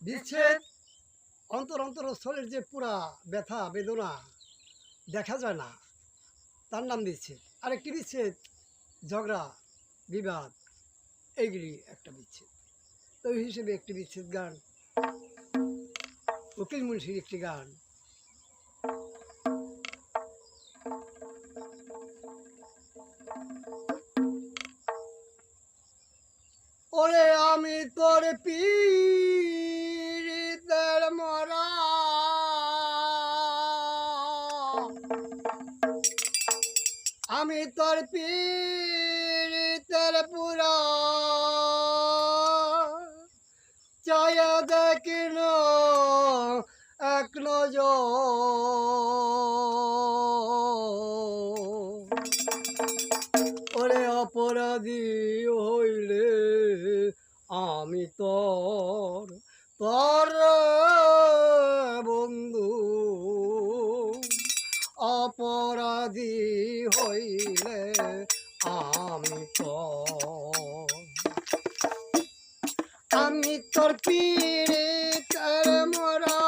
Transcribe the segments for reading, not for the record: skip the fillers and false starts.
বিচ্ছেদ অন্তরস্থলের যে পুরা ব্যথা বেদনা দেখা যায় না, তার নাম বিচ্ছেদ। আরেকটি বিচ্ছেদ ঝগড়া বিবাদ, এইগুলি একটা বিচ্ছেদ। তো এই হিসেবে একটি বিচ্ছেদ গান, উকিল মুন্সির একটি গান। ওরে আমি তোর পীড়িতের মরা, আমি তোর পীড়িতের পুরা, চায়া দেখিন এক নজর। ওরে অপরাধী হইলে আমি তোর বন্ধু, অপরাধী হইলে আমি তোর পীড়িতের মরা,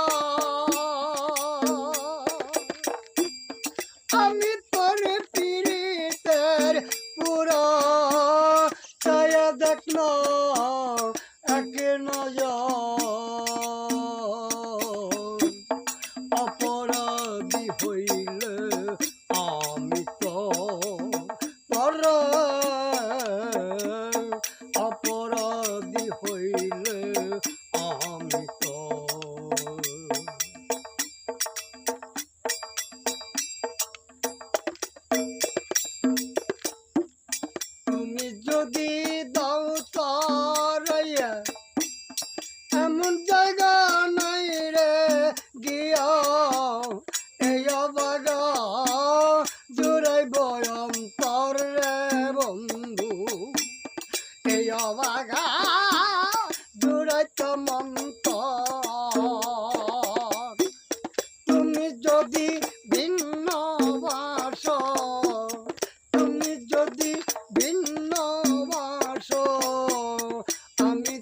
আমি তোর পীড়িতের পুরা, চায়া দেখল এক নজর। অপরাধী হইলে আমি তোর, অপরাধী হইলে আমি তোর। তুমি যদি দাও তারাইয়া, এমন জায়গা নাই রে গিয়া, এই অবাগা জুড়াই বয়ন্তর রে বন্ধু, এই অবাগা জুড়াই তো মন্তর। তুমি যদি ভিন্ন বাস, তুমি যদি ভিন্ন বাস, আমি